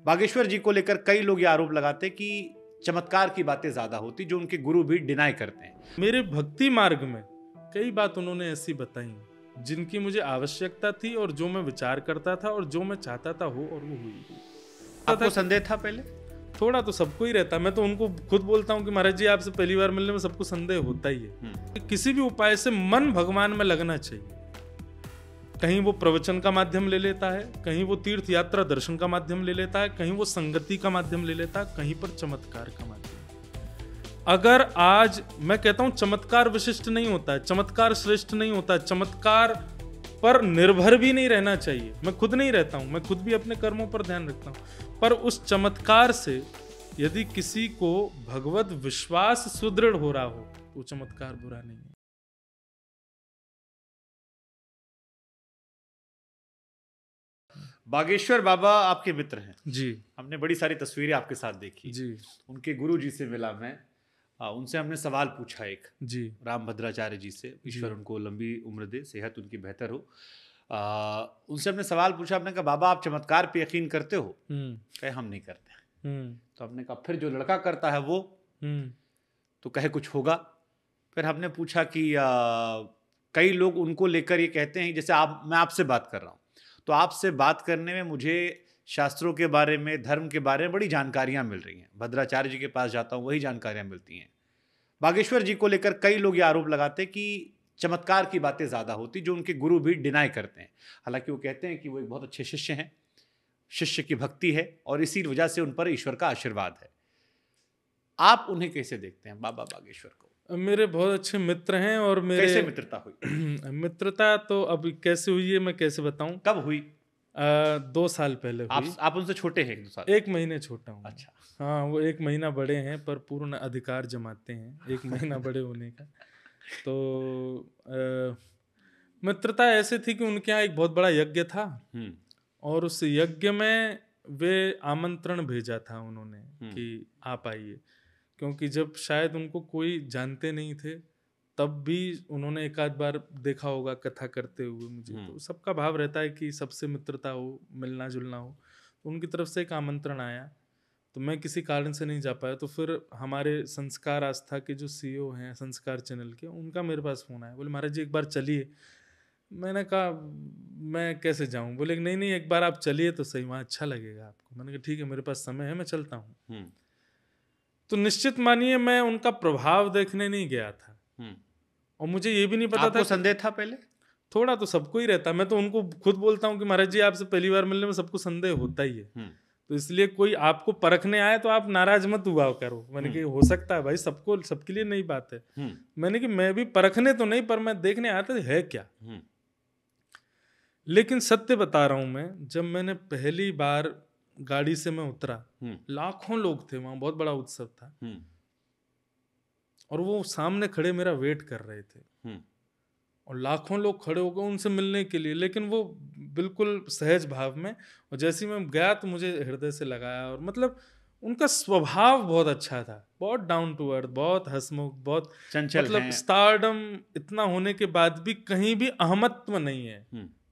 बागेश्वर जी को लेकर कई लोग ये आरोप लगाते कि चमत्कार की बातें ज्यादा होती, जो उनके गुरु भी डिनाई करते हैं। मेरे भक्ति मार्ग में कई बात उन्होंने ऐसी बताई जिनकी मुझे आवश्यकता थी और जो मैं विचार करता था और जो मैं चाहता था हो और वो हुई। आपको संदेह था पहले? थोड़ा तो सबको ही रहता। मैं तो उनको खुद बोलता हूँ कि महाराज जी आपसे पहली बार मिलने में सबको संदेह होता ही है। किसी भी उपाय से मन भगवान में लगना चाहिए। कहीं वो प्रवचन का माध्यम ले लेता है, कहीं वो तीर्थ यात्रा दर्शन का माध्यम ले लेता है, कहीं वो संगति का माध्यम ले लेता है, कहीं पर चमत्कार का माध्यम। अगर आज मैं कहता हूं चमत्कार विशिष्ट नहीं होता है, चमत्कार श्रेष्ठ नहीं होता है, चमत्कार पर निर्भर भी नहीं रहना चाहिए। मैं खुद नहीं रहता हूं, मैं खुद भी अपने कर्मों पर ध्यान रखता हूं, पर उस चमत्कार से यदि किसी को भगवत विश्वास सुदृढ़ हो रहा हो तो चमत्कार बुरा नहीं है। बागेश्वर बाबा आपके मित्र हैं जी। हमने बड़ी सारी तस्वीरें आपके साथ देखी जी। उनके गुरु जी से मिला मैं, उनसे हमने सवाल पूछा एक जी। राम भद्राचार्य जी से, ईश्वर उनको लंबी उम्र दे, सेहत उनकी बेहतर हो। उनसे हमने सवाल पूछा, हमने कहा बाबा आप चमत्कार पे यकीन करते हो? कहे हम नहीं करते। तो हमने कहा फिर जो लड़का करता है वो? तो कहे कुछ होगा। फिर हमने पूछा कि कई लोग उनको लेकर ये कहते हैं, जैसे मैं आपसे बात कर रहा हूँ तो आपसे बात करने में मुझे शास्त्रों के बारे में, धर्म के बारे में बड़ी जानकारियां मिल रही हैं। भद्राचार्य जी के पास जाता हूं वही जानकारियां मिलती हैं। बागेश्वर जी को लेकर कई लोग ये आरोप लगाते कि चमत्कार की बातें ज्यादा होती, जो उनके गुरु भी डिनाई करते हैं। हालांकि वो कहते हैं कि वो एक बहुत अच्छे शिष्य हैं, शिष्य की भक्ति है और इसी वजह से उन पर ईश्वर का आशीर्वाद है। आप उन्हें कैसे देखते हैं बाबा बागेश्वर को? मेरे बहुत अच्छे मित्र हैं और मेरे कैसे मित्रता हुई? मित्रता तो अब कैसे हुई है मैं कैसे बताऊं। कब हुई? 2 साल पहले हुई। आप उनसे छोटे हैं? 1-2 साल? 1 महीने छोटा हूँ। अच्छा। हाँ, वो 1 महीना बड़े हैं पर पूर्ण अधिकार जमाते हैं 1 महीना बड़े होने का। तो मित्रता ऐसे थी कि उनके यहाँ एक बहुत बड़ा यज्ञ था और उस यज्ञ में वे आमंत्रण भेजा था उन्होंने कि आप आइए, क्योंकि जब शायद उनको कोई जानते नहीं थे तब भी उन्होंने एक आध बार देखा होगा कथा करते हुए मुझे। तो सबका भाव रहता है कि सबसे मित्रता हो, मिलना जुलना हो। तो उनकी तरफ से एक आमंत्रण आया तो मैं किसी कारण से नहीं जा पाया। तो फिर हमारे संस्कार आस्था के जो CEO हैं संस्कार चैनल के, उनका मेरे पास फ़ोन आया, बोले महाराज जी एक बार चलिए। मैंने कहा मैं कैसे जाऊं? बोले नहीं नहीं एक बार आप चलिए तो सही, वहाँ अच्छा लगेगा आपको। मैंने कहा ठीक है मेरे पास समय है, मैं चलता हूँ। तो निश्चित मानिए मैं उनका प्रभाव देखने नहीं गया था और मुझे ये भी नहीं पता था। संदेह था पहले? थोड़ा तो सबको ही रहता। मैं तो उनको खुद बोलता हूँ कि महाराज जी आपसे पहली बार मिलने में सबको संदेह होता ही है। तो इसलिए कोई आपको परखने आए तो आप नाराज मत हुआ करो। मैंने कि हो सकता है भाई, सबको सबके लिए नई बात है। मैंने कि मैं भी परखने तो नहीं पर मैं देखने आया था है क्या। लेकिन सत्य बता रहा हूं मैं, जब मैंने पहली बार गाड़ी से मैं उतरा, लाखों लोग थे वहां, बहुत बड़ा उत्सव था और वो सामने खड़े मेरा वेट कर रहे थे और लाखों लोग खड़े हो गए उनसे मिलने के लिए, लेकिन वो बिल्कुल सहज भाव में। और जैसे ही मैं गया तो मुझे हृदय से लगाया और मतलब उनका स्वभाव बहुत अच्छा था, बहुत डाउन टू अर्थ, बहुत हंसमुख, बहुत चंचल, मतलब स्टारडम इतना होने के बाद भी कहीं भी अहमत्व नहीं है,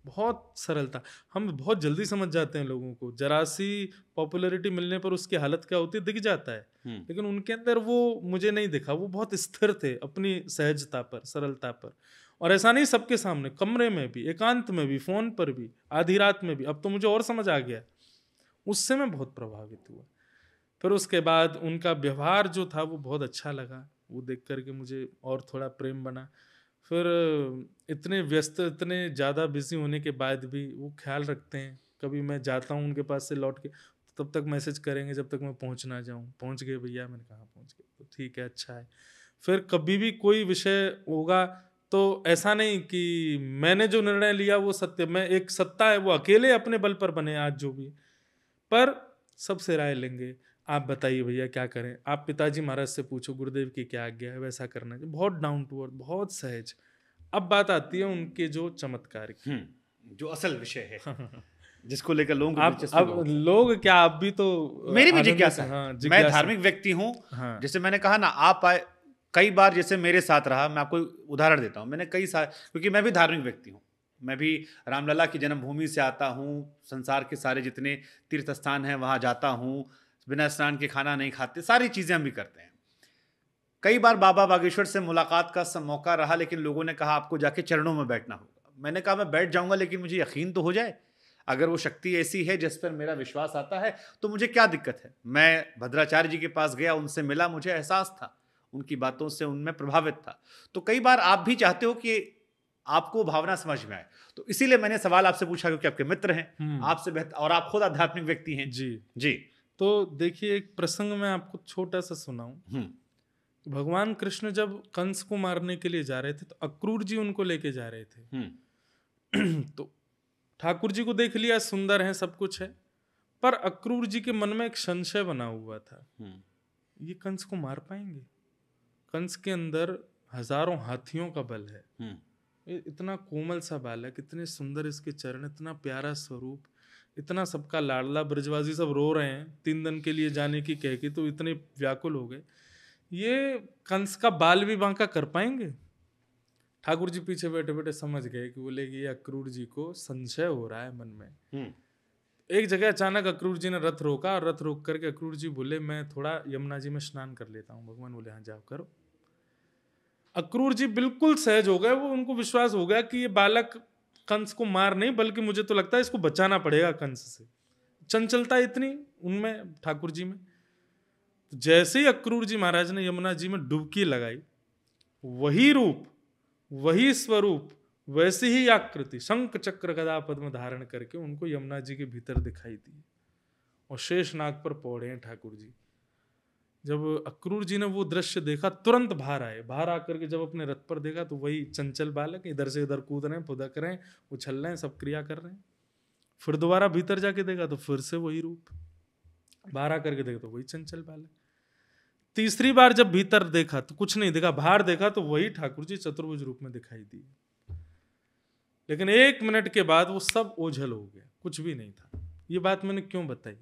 बहुत सरलता। हम बहुत जल्दी समझ जाते हैं लोगों को, जरा सी पॉपुलैरिटी मिलने पर उसकी हालत क्या होती है दिख जाता है, लेकिन उनके अंदर वो मुझे नहीं दिखा। वो बहुत स्थिर थे अपनी सहजता पर, सरलता पर। और ऐसा नहीं सबके सामने, कमरे में भी, एकांत में भी, फोन पर भी, आधी रात में भी। अब तो मुझे और समझ आ गया, उससे मैं बहुत प्रभावित हुआ। फिर उसके बाद उनका व्यवहार जो था वो बहुत अच्छा लगा, वो देख करके मुझे और थोड़ा प्रेम बना। फिर इतने व्यस्त, इतने ज़्यादा बिजी होने के बाद भी वो ख्याल रखते हैं। कभी मैं जाता हूँ उनके पास से लौट के, तब तक मैसेज करेंगे जब तक मैं पहुँच ना जाऊँ, पहुँच गए भैया? मैंने कहा पहुँच गए, तो ठीक है, अच्छा है। फिर कभी भी कोई विषय होगा तो ऐसा नहीं कि मैंने जो निर्णय लिया वो सत्य, मैं एक सत्ता है वो अकेले अपने बल पर बने आज जो भी, पर सबसे राय लेंगे। आप बताइए भैया क्या करें, आप पिताजी महाराज से पूछो गुरुदेव की क्या आज्ञा है, वैसा करना है। बहुत डाउन टू अर्थ, बहुत सहज। अब बात आती है उनके जो चमत्कार की, जो असल विषय है जिसको लेकर लोग अब लोग क्या, आप भी तो, मेरी भी जिज्ञासा है। हाँ, मैं धार्मिक व्यक्ति हूँ। हाँ। जैसे मैंने कहा ना, आप कई बार जैसे मेरे साथ रहा, मैं आपको उदाहरण देता हूँ। मैंने कई साल, क्योंकि मैं भी धार्मिक व्यक्ति हूँ, मैं भी रामलला की जन्मभूमि से आता हूँ, संसार के सारे जितने तीर्थ स्थान हैं वहाँ जाता हूँ, बिना स्नान के खाना नहीं खाते, सारी चीज़ें हम भी करते हैं। कई बार बाबा बागेश्वर से मुलाकात का मौका रहा, लेकिन लोगों ने कहा आपको जाके चरणों में बैठना होगा। मैंने कहा मैं बैठ जाऊंगा, लेकिन मुझे यकीन तो हो जाए, अगर वो शक्ति ऐसी है जिस पर मेरा विश्वास आता है तो मुझे क्या दिक्कत है। मैं भद्राचार्य जी के पास गया, उनसे मिला, मुझे एहसास था, उनकी बातों से उनमें प्रभावित था। तो कई बार आप भी चाहते हो कि आपको भावना समझ में आए, तो इसीलिए मैंने सवाल आपसे पूछा, क्योंकि आपके मित्र हैं, आपसे बेहतर, और आप खुद आध्यात्मिक व्यक्ति हैं। जी जी। तो देखिए, एक प्रसंग मैं आपको छोटा सा सुनाऊं। भगवान कृष्ण जब कंस को मारने के लिए जा रहे थे तो अक्रूर जी उनको लेके जा रहे थे। तो ठाकुर जी को देख लिया, सुंदर है, सब कुछ है, पर अक्रूर जी के मन में एक संशय बना हुआ था, ये कंस को मार पाएंगे? कंस के अंदर हजारों हाथियों का बल है, इतना कोमल सा बालक, इतने सुंदर इसके चरण, इतना प्यारा स्वरूप, इतना सबका लाडला, ब्रजवासी सब रो रहे हैं 3 दिन के लिए जाने की कह के, तो इतने व्याकुल हो गए, ये कंस का बाल भी बांका कर पाएंगे? ठाकुर जी पीछे बैठे बैठे समझ गए कि बोले कि ये अक्रूर जी को संशय हो रहा है मन में। एक जगह अचानक अक्रूर जी ने रथ रोका, और रथ रोक करके अक्रूर जी बोले मैं थोड़ा यमुना जी में स्नान कर लेता हूँ। भगवान बोले हाँ जाओ करो। अक्रूर जी बिल्कुल सहज हो गए, वो उनको विश्वास हो गया कि ये बालक कंस को मार नहीं, बल्कि मुझे तो लगता है इसको बचाना पड़ेगा कंस से। चंचलता इतनी उनमें, ठाकुर जी में। तो जैसे ही अक्रूर जी महाराज ने यमुना जी में डुबकी लगाई, वही रूप, वही स्वरूप, वैसी ही आकृति, शंख चक्र गदा पद्म धारण करके उनको यमुना जी के भीतर दिखाई दी, और शेष नाग पर पौड़े हैं ठाकुर जी। जब अक्रूर जी ने वो दृश्य देखा, तुरंत बाहर आए। बाहर आकर के जब अपने रथ पर देखा तो वही चंचल बालक इधर से उधर कूद रहे हैं, फुदक रहे हैं, उछल रहे हैं, सब क्रिया कर रहे हैं। फिर दोबारा भीतर जाके देखा तो फिर से वही रूप, बाहर आकर के देखा तो वही चंचल बालक। तीसरी बार जब भीतर देखा तो कुछ नहीं देखा, बाहर देखा तो वही ठाकुर जी चतुर्भुज रूप में दिखाई दी। लेकिन 1 मिनट के बाद वो सब ओझल हो गया, कुछ भी नहीं था। ये बात मैंने क्यों बताई?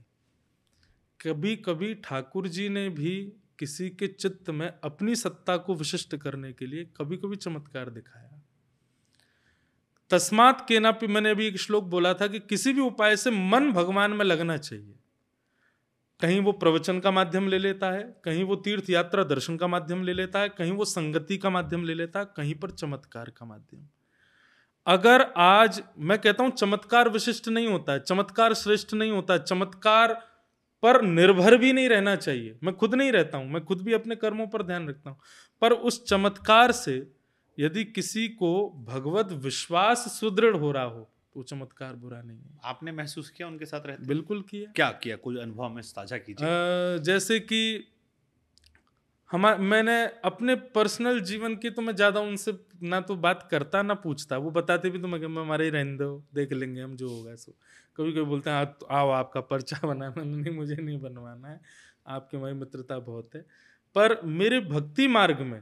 कभी कभी ठाकुर जी ने भी किसी के चित्त में अपनी सत्ता को विशिष्ट करने के लिए कभी कभी चमत्कार दिखाया। तस्मात् केनापि, मैंने अभी एक श्लोक बोला था कि किसी भी उपाय से मन भगवान में लगना चाहिए। कहीं वो प्रवचन का माध्यम ले लेता है, कहीं वो तीर्थ यात्रा दर्शन का माध्यम ले लेता है, कहीं वो संगति का माध्यम ले लेता है, कहीं पर चमत्कार का माध्यम। अगर आज मैं कहता हूं चमत्कार विशिष्ट नहीं होता है, चमत्कार श्रेष्ठ नहीं होता है, चमत्कार पर निर्भर भी नहीं रहना चाहिए। मैं खुद नहीं रहता हूं, मैं खुद भी अपने कर्मों पर ध्यान रखता हूं, पर उस चमत्कार से यदि किसी को भगवत विश्वास सुदृढ़ हो रहा हो तो चमत्कार बुरा नहीं है। आपने महसूस किया उनके साथ रहते? बिल्कुल किया। क्या किया? कोई अनुभव में साझा कीजिए। जैसे कि मैंने अपने पर्सनल जीवन की तो मैं ज्यादा उनसे ना तो बात करता ना पूछता, वो बताते भी तो मैं हमारे ही रहने दो, देख लेंगे हम जो होगा सो। कभी कभी बोलते हैं आओ आपका पर्चा बनाना, नहीं मुझे नहीं बनवाना है, आपके हमारी मित्रता बहुत है। पर मेरे भक्ति मार्ग में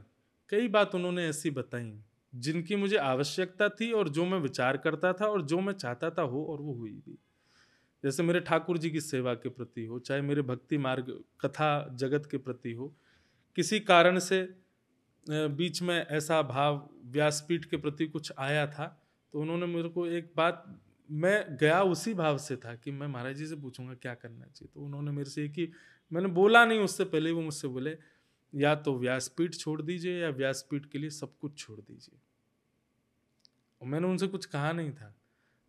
कई बात उन्होंने ऐसी बताई जिनकी मुझे आवश्यकता थी, और जो मैं विचार करता था, और जो मैं चाहता था हो, और वो हुई भी। जैसे मेरे ठाकुर जी की सेवा के प्रति हो, चाहे मेरे भक्ति मार्ग कथा जगत के प्रति हो, किसी कारण से बीच में ऐसा भाव व्यासपीठ के प्रति कुछ आया था, तो उन्होंने मेरे को एक बात, मैं गया उसी भाव से था कि मैं महाराज जी से पूछूंगा क्या करना चाहिए। तो उन्होंने मेरे से एक ही, मैंने बोला नहीं उससे पहले, वो मुझसे बोले या तो व्यासपीठ छोड़ दीजिए या व्यासपीठ के लिए सब कुछ छोड़ दीजिए। और मैंने उनसे कुछ कहा नहीं था,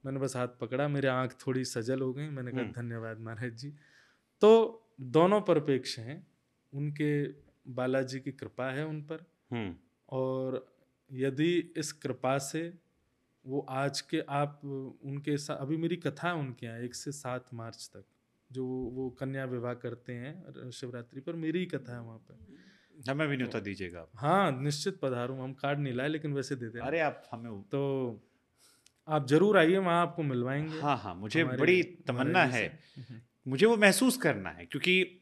मैंने बस हाथ पकड़ा, मेरी आंख थोड़ी सजल हो गई, मैंने कहा धन्यवाद महाराज जी। तो दोनों परिप्रेक्ष्य हैं, उनके बालाजी की कृपा है उन पर, और यदि इस कृपा से वो आज के आप उनके साथ, अभी मेरी कथा है उनके यहाँ 1 से 7 मार्च तक, जो वो कन्या विवाह करते हैं शिवरात्रि पर, मेरी ही कथा है वहाँ पर। हमें भी न्योता दीजिएगा। हाँ निश्चित पधारूं, हम कार्ड नहीं लाए लेकिन वैसे दे देना। अरे आप हमें, तो आप जरूर आइए, वहाँ आपको मिलवाएंगे। हाँ हाँ, मुझे बड़ी तमन्ना है, मुझे वो महसूस करना है, क्योंकि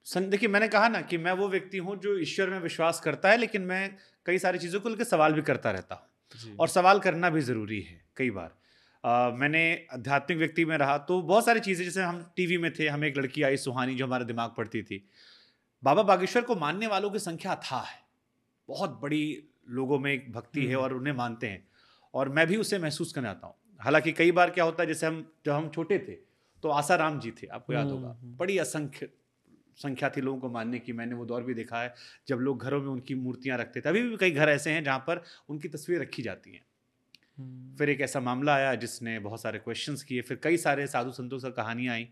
देखिए मैंने कहा ना कि मैं वो व्यक्ति हूँ जो ईश्वर में विश्वास करता है, लेकिन मैं कई सारी चीज़ों को लेकर सवाल भी करता रहता हूँ, और सवाल करना भी ज़रूरी है। कई बार मैंने आध्यात्मिक व्यक्ति में रहा तो बहुत सारी चीज़ें, जैसे हम टीवी में थे, हमें एक लड़की आई सुहानी जो हमारे दिमाग पड़ती थी। बाबा बागेश्वर को मानने वालों की संख्या अथाह है, बहुत बड़ी लोगों में एक भक्ति है और उन्हें मानते हैं। और मैं भी उसे महसूस करने आता हूँ। हालांकि कई बार क्या होता है, जैसे जब हम छोटे थे तो आसाराम जी थे, आपको याद होगा, बड़ी असंख्य संख्या थी लोगों को मानने की। मैंने वो दौर भी देखा है जब लोग घरों में उनकी मूर्तियां रखते थे। अभी भी कई घर ऐसे हैं जहाँ पर उनकी तस्वीर रखी जाती हैं। फिर एक ऐसा मामला आया जिसने बहुत सारे क्वेश्चंस किए, फिर कई सारे साधु संतों से कहानियां आई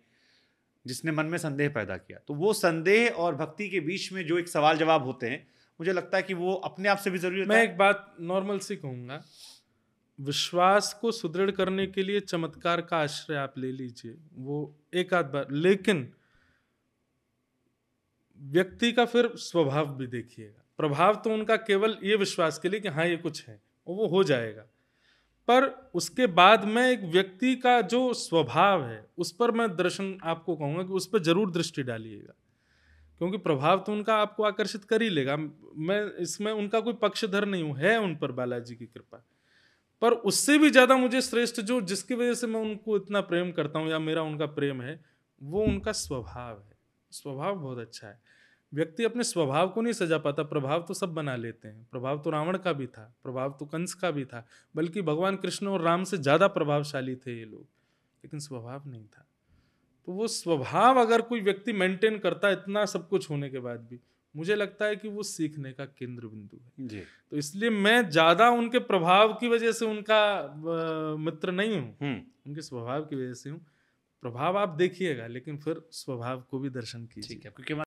जिसने मन में संदेह पैदा किया। तो वो संदेह और भक्ति के बीच में जो एक सवाल जवाब होते हैं, मुझे लगता है कि वो अपने आप से भी जरूरी होता है। मैं एक बात नॉर्मल सी कहूँगा, विश्वास को सुदृढ़ करने के लिए चमत्कार का आश्रय आप ले लीजिए, वो एक आध बार, लेकिन व्यक्ति का फिर स्वभाव भी देखिएगा। प्रभाव तो उनका केवल ये विश्वास के लिए कि हाँ ये कुछ है, वो हो जाएगा, पर उसके बाद में एक व्यक्ति का जो स्वभाव है उस पर मैं दर्शन आपको कहूँगा कि उस पर जरूर दृष्टि डालिएगा, क्योंकि प्रभाव तो उनका आपको आकर्षित कर ही लेगा। मैं इसमें उनका कोई पक्षधर नहीं हूँ, है उन पर बालाजी की कृपा, पर उससे भी ज़्यादा मुझे श्रेष्ठ जो जिसकी वजह से मैं उनको इतना प्रेम करता हूँ या मेरा उनका प्रेम है, वो उनका स्वभाव है। स्वभाव बहुत अच्छा है। व्यक्ति अपने स्वभाव को नहीं सजा पाता, प्रभाव तो सब बना लेते हैं। प्रभाव तो रावण का भी था, प्रभाव तो कंस का भी था, बल्कि भगवान कृष्ण और राम से ज़्यादा प्रभावशाली थे ये लोग, लेकिन स्वभाव नहीं था। तो वो स्वभाव अगर कोई व्यक्ति मेंटेन करता है इतना सब कुछ होने के बाद भी, मुझे लगता है कि वो सीखने का केंद्र बिंदु है जी। तो इसलिए मैं ज़्यादा उनके प्रभाव की वजह से उनका मित्र नहीं हूँ, उनके स्वभाव की वजह से हूँ। प्रभाव आप देखिएगा, लेकिन फिर स्वभाव को भी दर्शन कीजिए। ठीक है, क्योंकि